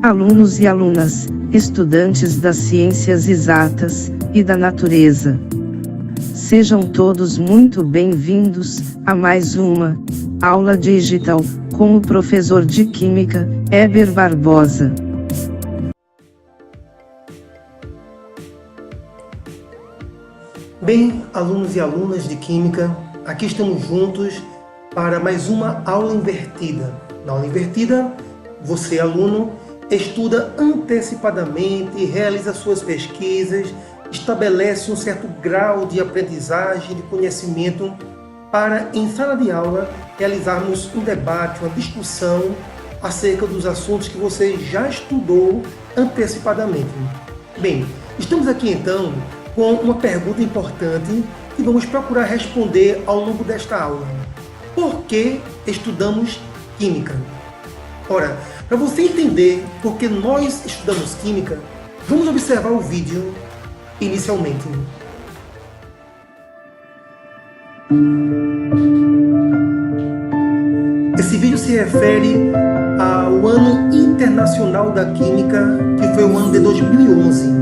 Alunos e alunas, estudantes das ciências exatas e da natureza. Sejam todos muito bem-vindos a mais uma aula digital com o professor de Química, Heber Barbosa. Bem, alunos e alunas de Química, aqui estamos juntos para mais uma aula invertida. Na aula invertida, você, aluno, estuda antecipadamente, realiza suas pesquisas, estabelece um certo grau de aprendizagem, de conhecimento, para, em sala de aula, realizarmos um debate, uma discussão acerca dos assuntos que você já estudou antecipadamente. Bem, estamos aqui então com uma pergunta importante que vamos procurar responder ao longo desta aula. Por que estudamos Química? Ora, para você entender por que nós estudamos Química, vamos observar o vídeo inicialmente. Esse vídeo se refere ao Ano Internacional da Química, que foi o ano de 2011.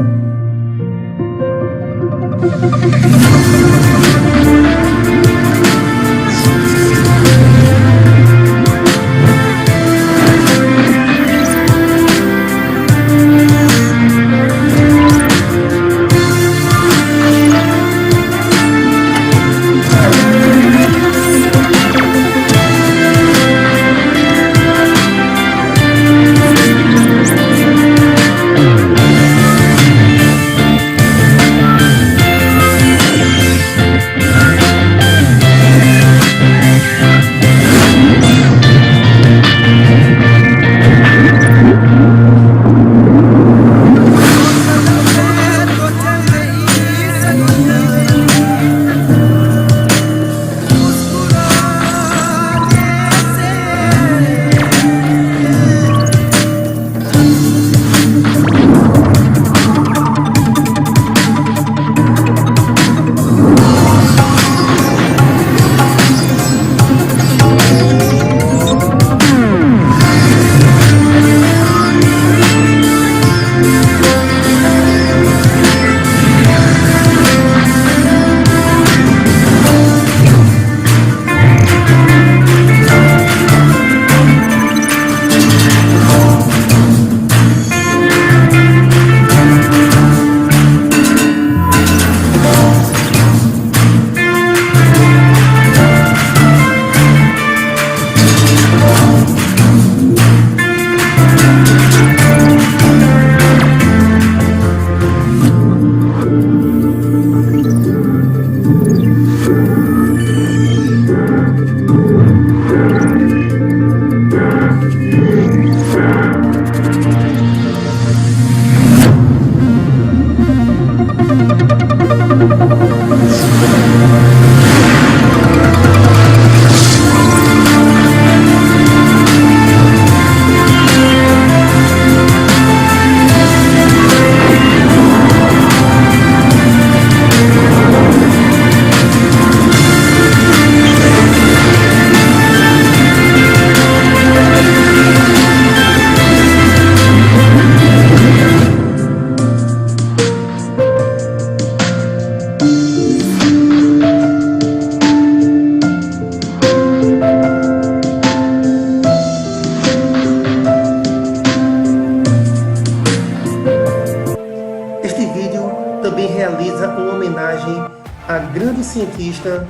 Também realiza uma homenagem à grande cientista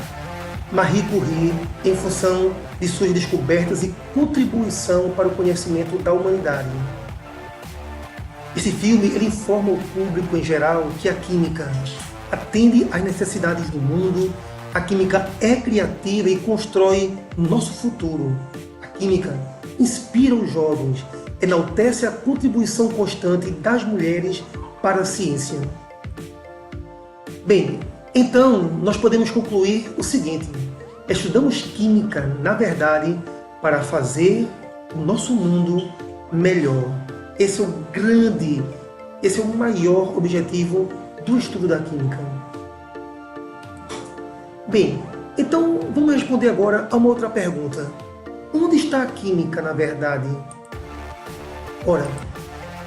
Marie Curie em função de suas descobertas e contribuição para o conhecimento da humanidade. Esse filme ele informa o público em geral que a química atende às necessidades do mundo, a química é criativa e constrói nosso futuro. A química inspira os jovens, enaltece a contribuição constante das mulheres para a ciência. Bem, então nós podemos concluir o seguinte: estudamos Química, na verdade, para fazer o nosso mundo melhor. Esse é o maior objetivo do estudo da Química. Bem, então vamos responder agora a uma outra pergunta. Onde está a Química, na verdade? Ora,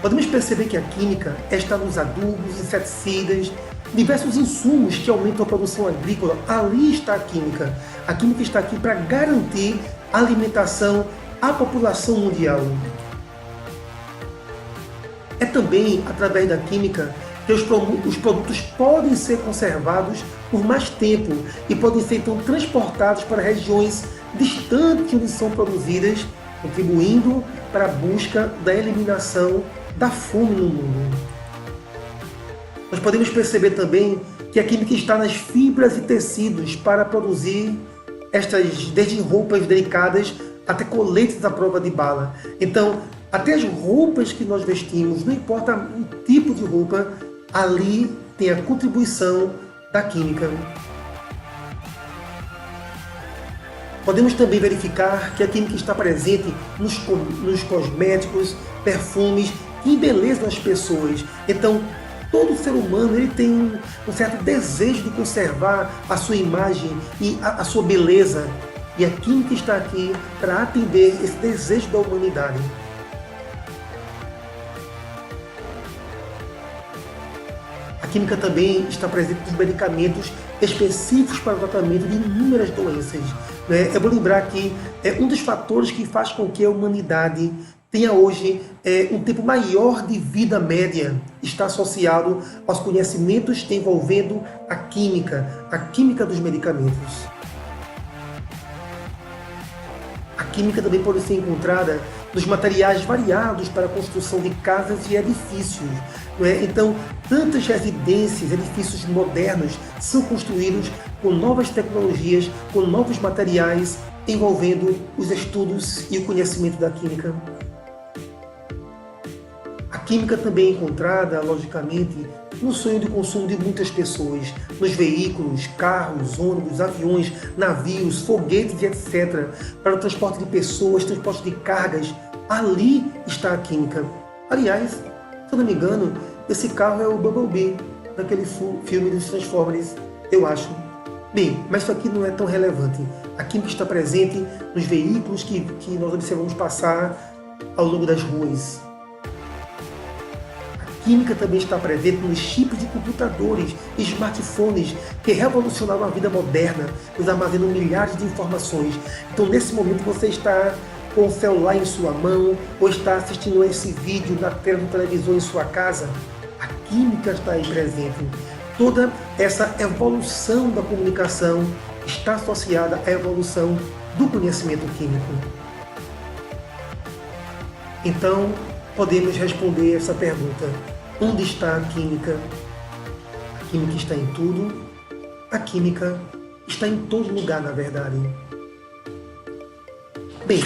Podemos perceber que a química está nos adubos, inseticidas, diversos insumos que aumentam a produção agrícola. Ali está a química. A química está aqui para garantir a alimentação à população mundial. É também através da química que os produtos podem ser conservados por mais tempo e podem ser então transportados para regiões distantes onde são produzidas, contribuindo para a busca da eliminação da fome no mundo. Nós podemos perceber também que a química está nas fibras e tecidos para produzir desde roupas delicadas até coletes à prova de bala. Então, até as roupas que nós vestimos, não importa o tipo de roupa, ali tem a contribuição da química. Podemos também verificar que a química está presente nos cosméticos, perfumes que embelezam as pessoas. Então, todo ser humano ele tem um certo desejo de conservar a sua imagem e a sua beleza. E a química está aqui para atender esse desejo da humanidade. A química também está presente nos medicamentos específicos para o tratamento de inúmeras doenças. Eu vou lembrar que um dos fatores que faz com que a humanidade tenha hoje um tempo maior de vida média está associado aos conhecimentos envolvendo a química dos medicamentos. A química também pode ser encontrada nos materiais variados para a construção de casas e edifícios. Então, tantas residências, edifícios modernos são construídos com novas tecnologias, com novos materiais, envolvendo os estudos e o conhecimento da química. A química também é encontrada, logicamente, no sonho de consumo de muitas pessoas, nos veículos, carros, ônibus, aviões, navios, foguetes e etc. Para o transporte de pessoas, transporte de cargas, ali está a química. Aliás, se eu não me engano, esse carro é o Bumblebee, daquele filme dos Transformers, eu acho. Bem, mas isso aqui não é tão relevante. A química está presente nos veículos que nós observamos passar ao longo das ruas. A química também está presente nos chips de computadores e smartphones que revolucionaram a vida moderna, nos armazenam milhares de informações. Então, nesse momento, você está com o celular em sua mão ou está assistindo esse vídeo na tela do televisor em sua casa. A química está aí presente. Toda essa evolução da comunicação está associada à evolução do conhecimento químico. Então, podemos responder essa pergunta: onde está a química? A química está em tudo. A química está em todo lugar, na verdade. Bem,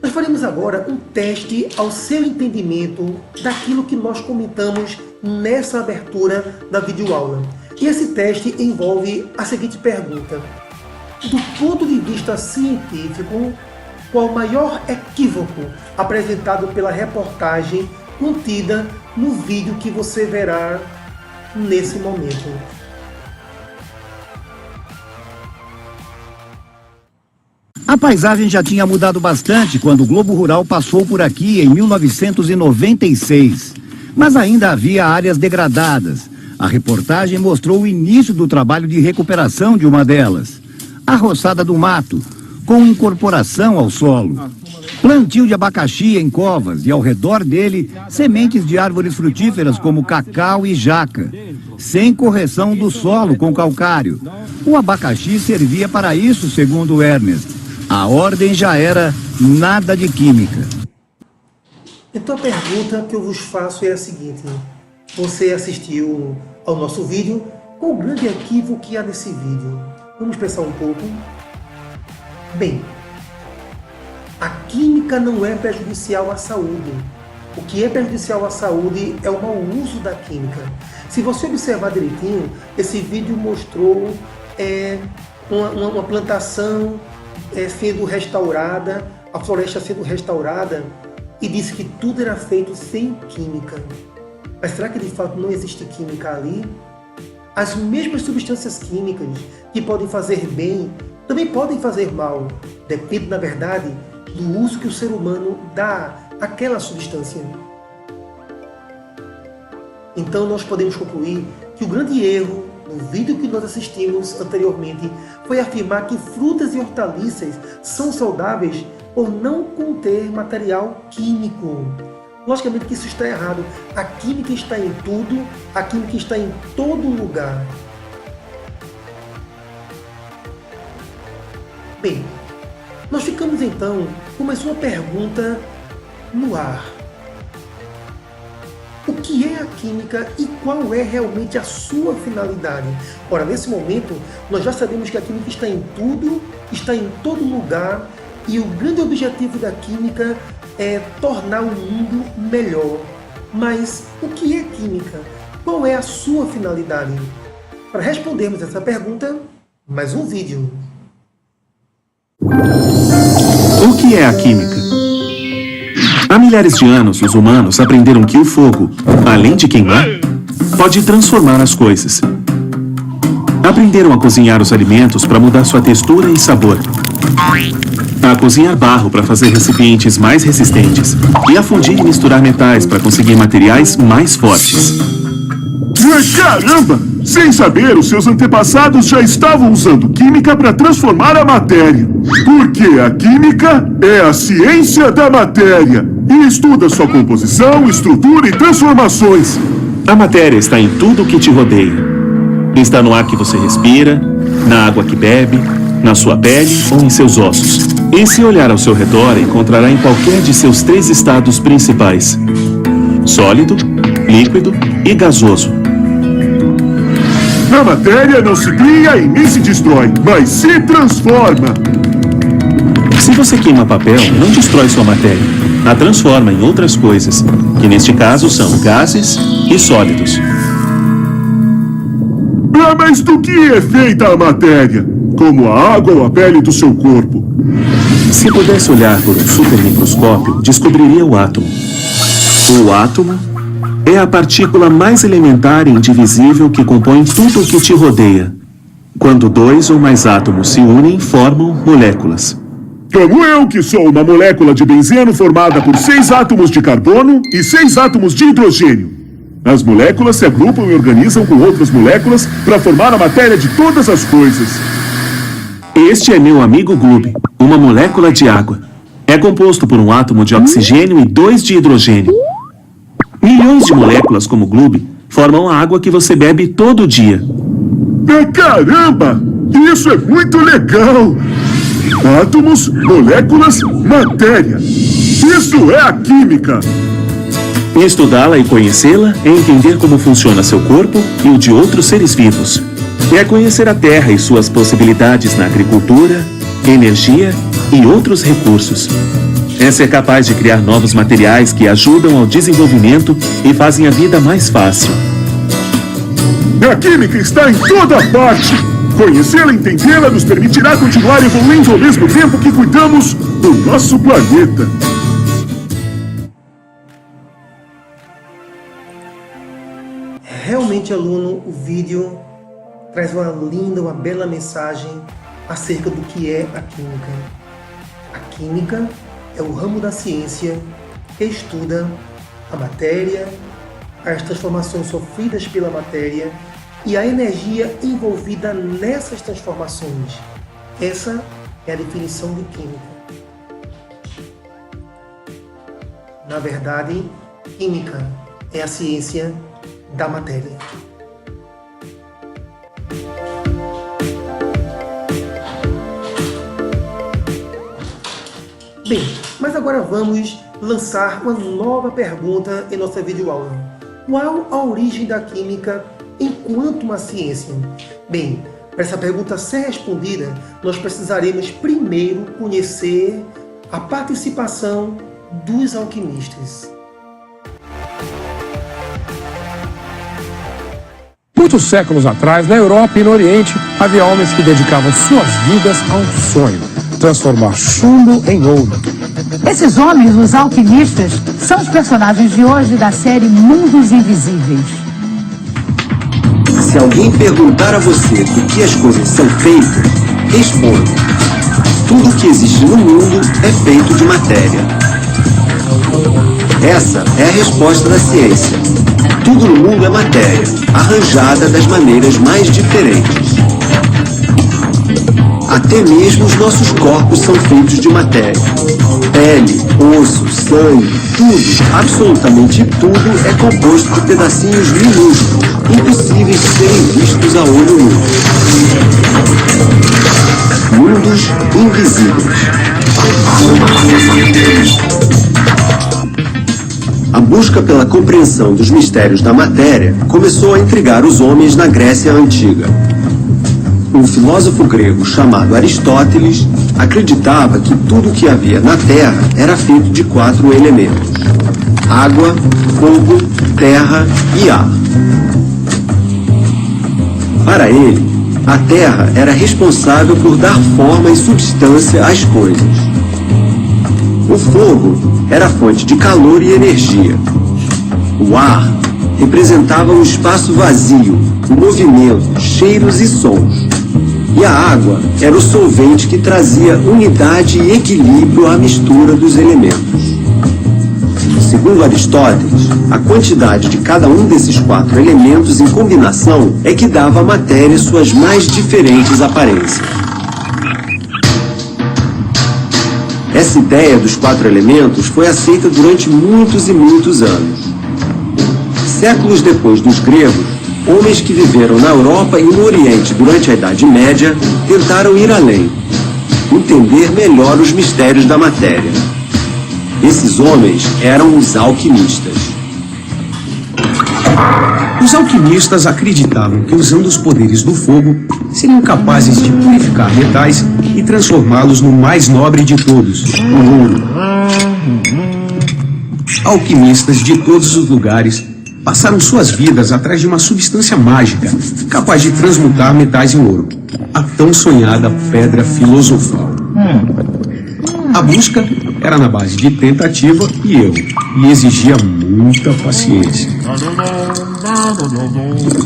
nós faremos agora um teste ao seu entendimento daquilo que nós comentamos nessa abertura da videoaula. E esse teste envolve a seguinte pergunta: do ponto de vista científico, qual o maior equívoco apresentado pela reportagem contida no vídeo que você verá nesse momento? A paisagem já tinha mudado bastante quando o Globo Rural passou por aqui em 1996. Mas ainda havia áreas degradadas. A reportagem mostrou o início do trabalho de recuperação de uma delas. A roçada do mato, com incorporação ao solo. Plantio de abacaxi em covas e ao redor dele, sementes de árvores frutíferas como cacau e jaca. Sem correção do solo com calcário. O abacaxi servia para isso, segundo Ernest. A ordem já era nada de química. Então a pergunta que eu vos faço é a seguinte: você assistiu ao nosso vídeo? Qual o grande equívoco que há nesse vídeo? Vamos pensar um pouco. Bem, a química não é prejudicial à saúde. O que é prejudicial à saúde é o mau uso da química. Se você observar direitinho, esse vídeo mostrou uma plantação sendo restaurada, a floresta sendo restaurada, e disse que tudo era feito sem química. Mas será que de fato não existe química ali? As mesmas substâncias químicas que podem fazer bem, também podem fazer mal. Depende, na verdade, do uso que o ser humano dá àquela substância. Então nós podemos concluir que o grande erro no vídeo que nós assistimos anteriormente foi afirmar que frutas e hortaliças são saudáveis por não conter material químico. Logicamente que isso está errado. A química está em tudo, a química está em todo lugar. Bem, nós ficamos então com mais uma pergunta no ar. O que é a química e qual é realmente a sua finalidade? Ora, nesse momento, nós já sabemos que a química está em tudo, está em todo lugar, e o grande objetivo da química é tornar o mundo melhor. Mas o que é química? Qual é a sua finalidade? Para respondermos essa pergunta, mais um vídeo. O que é a química? Há milhares de anos, os humanos aprenderam que o fogo, além de queimar, pode transformar as coisas. Aprenderam a cozinhar os alimentos para mudar sua textura e sabor. A cozinhar barro para fazer recipientes mais resistentes. E a fundir e misturar metais para conseguir materiais mais fortes. Caramba! Sem saber, os seus antepassados já estavam usando química para transformar a matéria. Porque a química é a ciência da matéria e estuda sua composição, estrutura e transformações. A matéria está em tudo o que te rodeia. Está no ar que você respira, na água que bebe, na sua pele ou em seus ossos. E se olhar ao seu redor, encontrará em qualquer de seus 3 estados principais: sólido, líquido e gasoso. A matéria não se cria e nem se destrói, mas se transforma. Se você queima papel, não destrói sua matéria. A transforma em outras coisas, que neste caso são gases e sólidos. Mas do que é feita a matéria? Como a água ou a pele do seu corpo? Se pudesse olhar por um supermicroscópio, descobriria o átomo. O átomo é a partícula mais elementar e indivisível que compõe tudo o que te rodeia. Quando 2 ou mais átomos se unem, formam moléculas. Como eu, que sou uma molécula de benzeno formada por 6 átomos de carbono e 6 átomos de hidrogênio. As moléculas se agrupam e organizam com outras moléculas para formar a matéria de todas as coisas. Este é meu amigo Gloob, uma molécula de água. É composto por um átomo de oxigênio e 2 de hidrogênio. Milhões de moléculas como Gloob formam a água que você bebe todo dia. Caramba! Isso é muito legal! Átomos, moléculas, matéria. Isso é a química! Estudá-la e conhecê-la é entender como funciona seu corpo e o de outros seres vivos. É conhecer a Terra e suas possibilidades na agricultura, energia e outros recursos. É ser capaz de criar novos materiais que ajudam ao desenvolvimento e fazem a vida mais fácil. A química está em toda parte! Conhecê-la e entendê-la nos permitirá continuar evoluindo ao mesmo tempo que cuidamos do nosso planeta. Realmente, aluno, o vídeo traz uma linda, uma bela mensagem acerca do que é a química. A química é o ramo da ciência que estuda a matéria, as transformações sofridas pela matéria e a energia envolvida nessas transformações. Essa é a definição de química. Na verdade, química é a ciência da matéria. Bem, mas agora vamos lançar uma nova pergunta em nossa videoaula. Qual a origem da química enquanto uma ciência? Bem, para essa pergunta ser respondida, nós precisaremos primeiro conhecer a participação dos alquimistas. Muitos séculos atrás, na Europa e no Oriente, havia homens que dedicavam suas vidas a um sonho: transformar chumbo em ouro. Esses homens, os alquimistas, são os personagens de hoje da série Mundos Invisíveis. Se alguém perguntar a você do que as coisas são feitas, responda: tudo que existe no mundo é feito de matéria. Essa é a resposta da ciência. Tudo no mundo é matéria, arranjada das maneiras mais diferentes. Até mesmo os nossos corpos são feitos de matéria. Pele, osso, sangue, tudo, absolutamente tudo é composto por pedacinhos minúsculos, impossíveis de serem vistos a olho nu. Mundos invisíveis. A busca pela compreensão dos mistérios da matéria começou a intrigar os homens na Grécia Antiga. Um filósofo grego chamado Aristóteles acreditava que tudo o que havia na Terra era feito de 4 elementos: água, fogo, terra e ar. Para ele, a Terra era responsável por dar forma e substância às coisas. O fogo era fonte de calor e energia. O ar representava o espaço vazio, o movimento, cheiros e sons. E a água era o solvente que trazia unidade e equilíbrio à mistura dos elementos. Segundo Aristóteles, a quantidade de cada um desses 4 elementos em combinação é que dava à matéria suas mais diferentes aparências. Essa ideia dos 4 elementos foi aceita durante muitos e muitos anos. Séculos depois dos gregos, homens que viveram na Europa e no Oriente durante a Idade Média tentaram ir além, entender melhor os mistérios da matéria. Esses homens eram os alquimistas. Os alquimistas acreditavam que, usando os poderes do fogo, seriam capazes de purificar metais e transformá-los no mais nobre de todos, o ouro. Alquimistas de todos os lugares passaram suas vidas atrás de uma substância mágica capaz de transmutar metais em ouro, a tão sonhada pedra filosofal. A busca era na base de tentativa e erro, e exigia muita paciência.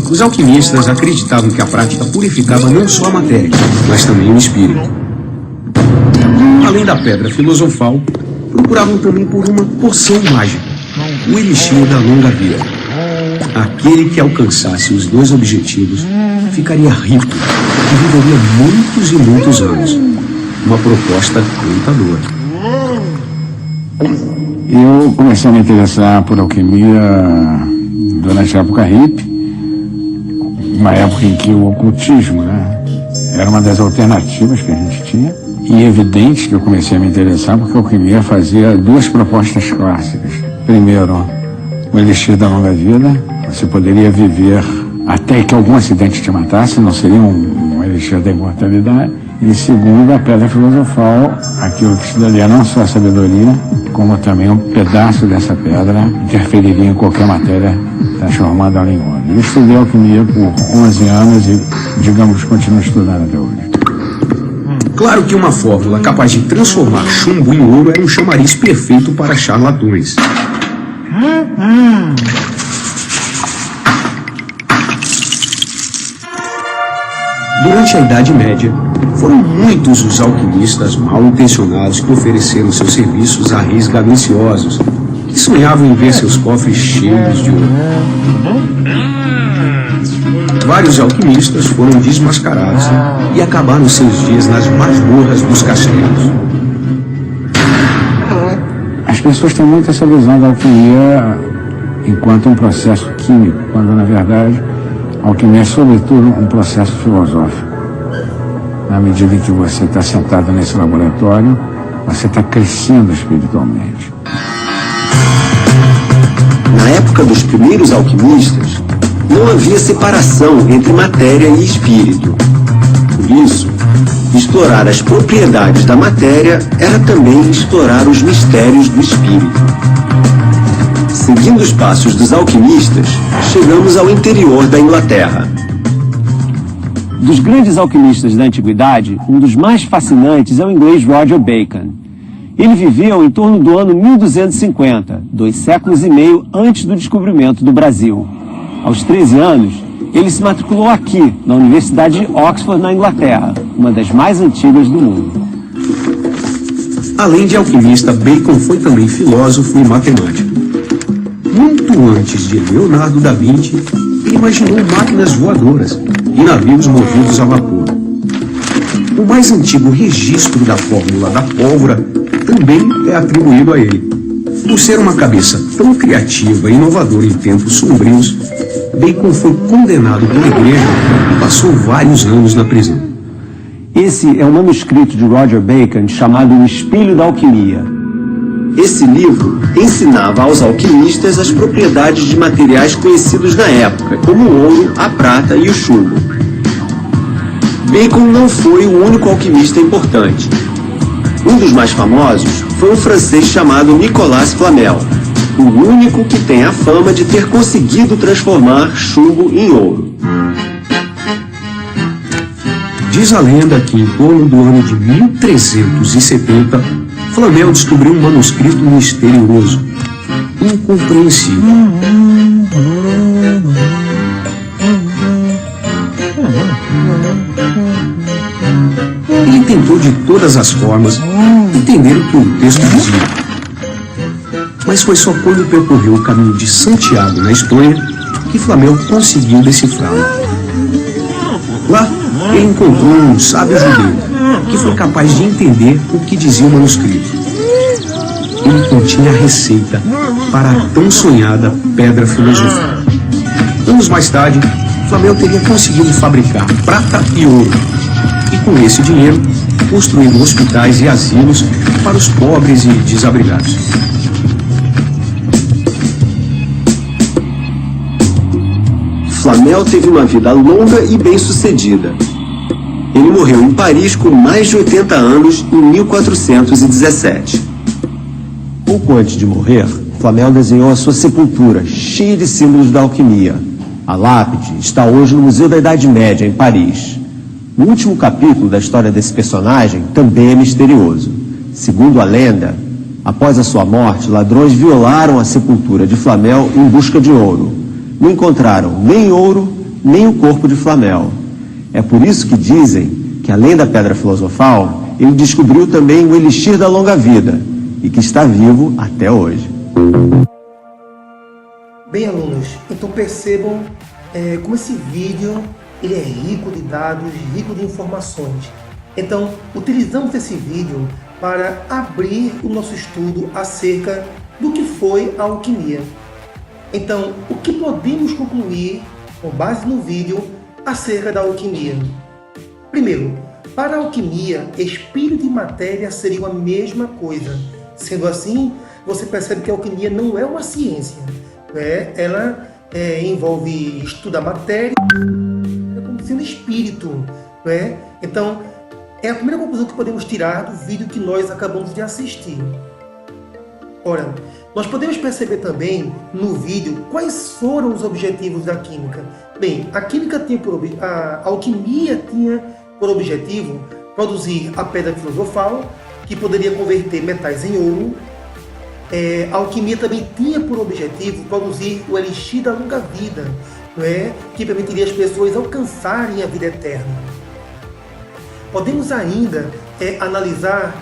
Os alquimistas acreditavam que a prática purificava não só a matéria, mas também o espírito. Além da pedra filosofal, procuravam também por uma poção mágica, o elixir da longa vida. Aquele que alcançasse os 2 objetivos ficaria rico e viveria muitos e muitos anos. Uma proposta tentadora. Eu comecei a me interessar por alquimia durante a época hippie, uma época em que o ocultismo, era uma das alternativas que a gente tinha. E é evidente que eu comecei a me interessar porque a alquimia fazia 2 propostas clássicas. Primeiro, o elixir da longa vida. Você poderia viver até que algum acidente te matasse, não seria um elixir da imortalidade. E segundo, a pedra filosofal, aquilo que te daria não só a sabedoria, como também um pedaço dessa pedra interferiria em qualquer matéria, transformando ela em ouro. Eu estudei alquimia por 11 anos e, digamos, continuo estudando até hoje. Claro que uma fórmula capaz de transformar chumbo em ouro era um chamariz perfeito para charlatões. Durante a Idade Média, foram muitos os alquimistas mal intencionados que ofereceram seus serviços a reis gananciosos, que sonhavam em ver seus cofres cheios de ouro. Vários alquimistas foram desmascarados e acabaram seus dias nas masmorras dos castelos. As pessoas têm muito essa visão da alquimia enquanto um processo químico, quando na verdade a alquimia é sobretudo um processo filosófico. Na medida em que você está sentado nesse laboratório, você está crescendo espiritualmente. Na época dos primeiros alquimistas, não havia separação entre matéria e espírito. Por isso, explorar as propriedades da matéria era também explorar os mistérios do espírito. Seguindo os passos dos alquimistas, chegamos ao interior da Inglaterra. Dos grandes alquimistas da antiguidade, um dos mais fascinantes é o inglês Roger Bacon. Ele viveu em torno do ano 1250, 2 séculos e meio antes do descobrimento do Brasil. Aos 13 anos, ele se matriculou aqui, na Universidade de Oxford, na Inglaterra, uma das mais antigas do mundo. Além de alquimista, Bacon foi também filósofo e matemático. Muito antes de Leonardo da Vinci, ele imaginou máquinas voadoras e navios movidos a vapor. O mais antigo registro da fórmula da pólvora também é atribuído a ele. Por ser uma cabeça tão criativa e inovadora em tempos sombrios, Bacon foi condenado pela igreja e passou vários anos na prisão. Esse é um manuscrito de Roger Bacon chamado O Espelho da Alquimia. Esse livro ensinava aos alquimistas as propriedades de materiais conhecidos na época, como o ouro, a prata e o chumbo. Bacon não foi o único alquimista importante. Um dos mais famosos foi um francês chamado Nicolas Flamel, o único que tem a fama de ter conseguido transformar chumbo em ouro. Diz a lenda que em torno do ano de 1370, Flamel descobriu um manuscrito misterioso, incompreensível. Ele tentou de todas as formas entender o que o texto dizia. Mas foi só quando percorreu o caminho de Santiago, na Espanha, que Flamel conseguiu decifrá-lo. Lá, ele encontrou um sábio judeu que foi capaz de entender o que dizia o manuscrito. Ele continha a receita para a tão sonhada pedra filosofal. Anos mais tarde, Flamel teria conseguido fabricar prata e ouro, e com esse dinheiro, construindo hospitais e asilos para os pobres e desabrigados. Flamel teve uma vida longa e bem-sucedida. Ele morreu em Paris com mais de 80 anos em 1417. Pouco antes de morrer, Flamel desenhou a sua sepultura, cheia de símbolos da alquimia. A lápide está hoje no Museu da Idade Média, em Paris. O último capítulo da história desse personagem também é misterioso. Segundo a lenda, após a sua morte, ladrões violaram a sepultura de Flamel em busca de ouro. Não encontraram nem ouro, nem o corpo de Flamel. É por isso que dizem que, além da pedra filosofal, ele descobriu também o elixir da longa vida e que está vivo até hoje. Bem, alunos, então percebam como esse vídeo ele é rico de dados, rico de informações. Então, utilizamos esse vídeo para abrir o nosso estudo acerca do que foi a alquimia. Então, o que podemos concluir, com base no vídeo, acerca da alquimia? Primeiro, para a alquimia, espírito e matéria seriam a mesma coisa. Sendo assim, você percebe que a alquimia não é uma ciência. Ela envolve estudar matéria como sendo espírito. Então, é a primeira conclusão que podemos tirar do vídeo que nós acabamos de assistir. Ora, nós podemos perceber também no vídeo quais foram os objetivos da química. Bem, a alquimia tinha por objetivo produzir a pedra filosofal, que poderia converter metais em ouro. A alquimia também tinha por objetivo produzir o elixir da longa vida, que permitiria às pessoas alcançarem a vida eterna. Podemos ainda analisar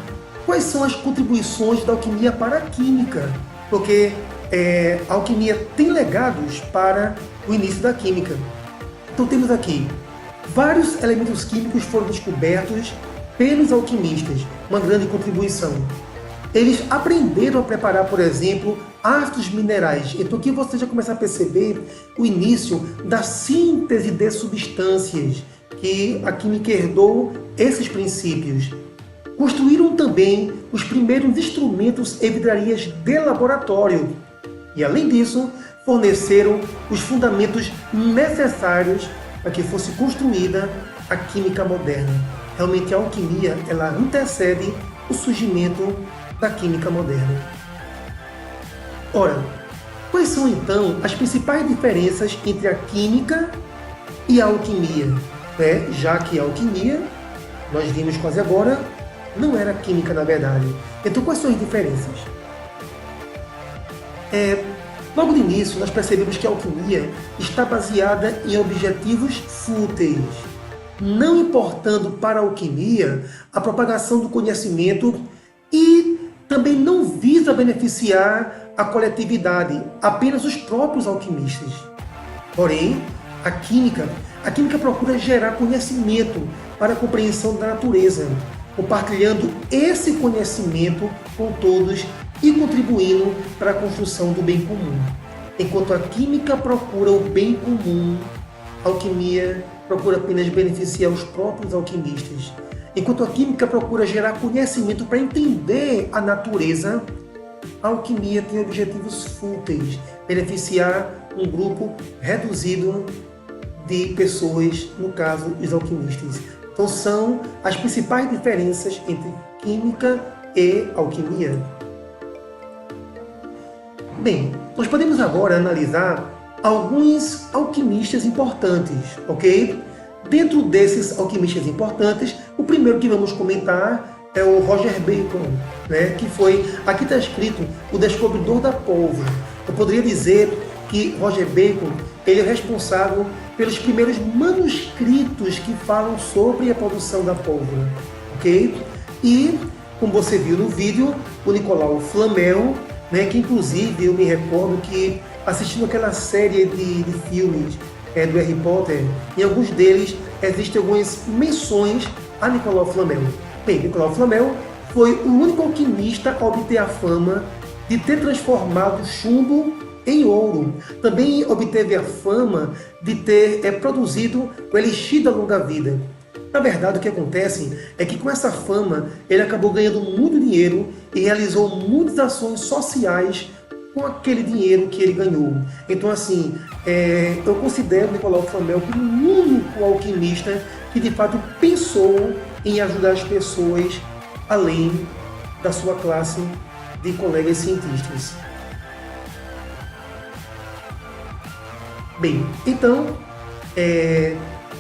quais são as contribuições da alquimia para a química, porque a alquimia tem legados para o início da química. Então temos aqui vários elementos químicos foram descobertos pelos alquimistas, uma grande contribuição. Eles aprenderam a preparar, por exemplo, ácidos minerais. Então aqui você já começa a perceber o início da síntese de substâncias, que a química herdou esses princípios. Construíram também os primeiros instrumentos e vidrarias de laboratório. E além disso, forneceram os fundamentos necessários para que fosse construída a química moderna. Realmente a alquimia, ela antecede o surgimento da química moderna. Ora, quais são então as principais diferenças entre a química e a alquimia? Já que a alquimia, nós vimos quase agora, não era química na verdade. Então quais são as diferenças? Logo no início nós percebemos que a alquimia está baseada em objetivos fúteis, não importando para a alquimia a propagação do conhecimento e também não visa visa beneficiar a coletividade, apenas os próprios alquimistas. Porém, a química procura gerar conhecimento para a compreensão da natureza, compartilhando esse conhecimento com todos e contribuindo para a construção do bem comum. Enquanto a química procura o bem comum, a alquimia procura apenas beneficiar os próprios alquimistas. Enquanto a química procura gerar conhecimento para entender a natureza, a alquimia tem objetivos fúteis, beneficiar um grupo reduzido de pessoas, no caso, os alquimistas. Então são as principais diferenças entre química e alquimia. Bem, nós podemos agora analisar alguns alquimistas importantes, ok? Dentro desses alquimistas importantes, o primeiro que vamos comentar é o Roger Bacon, né? Que foi, aqui está escrito, o descobridor da pólvora. Eu poderia dizer que Roger Bacon ele é responsável pelos primeiros manuscritos que falam sobre a produção da pólvora, ok? E, como você viu no vídeo, o Nicolau Flamel, né, que inclusive eu me recordo que assistindo aquela série de filmes do Harry Potter, em alguns deles existem algumas menções a Nicolau Flamel. Bem, Nicolau Flamel foi o único alquimista a obter a fama de ter transformado chumbo em ouro. Também obteve a fama de ter produzido o elixir da longa vida. Na verdade, o que acontece é que com essa fama, ele acabou ganhando muito dinheiro e realizou muitas ações sociais com aquele dinheiro que ele ganhou. Então, assim, eu considero Nicolau Flamel como o único alquimista que, de fato, pensou em ajudar as pessoas além da sua classe de colegas cientistas. Bem, então,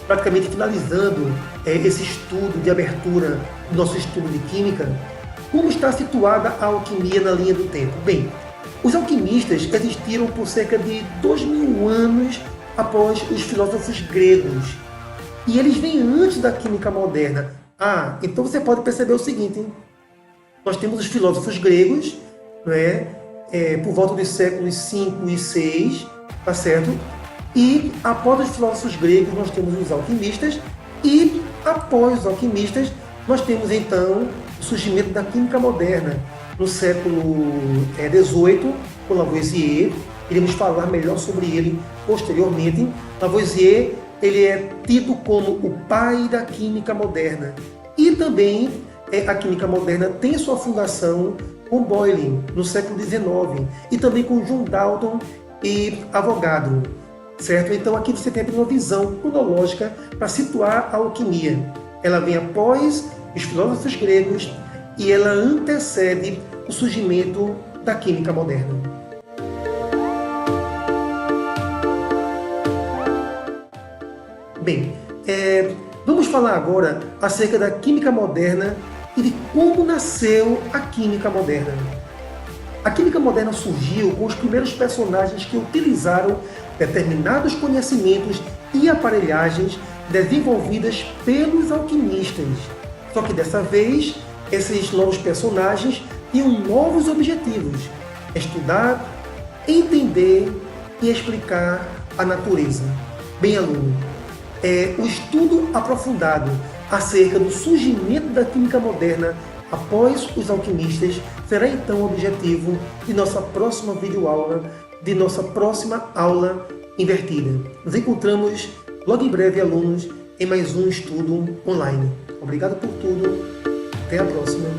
praticamente finalizando esse estudo de abertura do nosso estudo de química, como está situada a alquimia na linha do tempo? Bem, os alquimistas existiram por cerca de 2000 anos após os filósofos gregos. E eles vêm antes da química moderna. Então você pode perceber o seguinte, hein? Nós temos os filósofos gregos, né, por volta dos séculos 5 e 6, tá certo? E após os filósofos gregos nós temos os alquimistas, e após os alquimistas nós temos então o surgimento da química moderna no século XVIII, com Lavoisier. Iremos falar melhor sobre ele posteriormente. Lavoisier ele é tido como o pai da química moderna. E também a química moderna tem sua fundação com Boyle, no século XIX, e também com John Dalton e Avogadro. Certo? Então aqui você tem uma visão cronológica para situar a alquimia. Ela vem após os filósofos gregos e ela antecede o surgimento da química moderna. Bem, vamos falar agora acerca da química moderna e de como nasceu a química moderna. A química moderna surgiu com os primeiros personagens que utilizaram determinados conhecimentos e aparelhagens desenvolvidas pelos alquimistas. Só que dessa vez, esses novos personagens tinham novos objetivos: estudar, entender e explicar a natureza. Bem, aluno, o estudo aprofundado acerca do surgimento da química moderna após os alquimistas será então o objetivo de nossa próxima videoaula, de nossa próxima aula invertida. Nos encontramos logo em breve, alunos, em mais um estudo online. Obrigado por tudo. Até a próxima.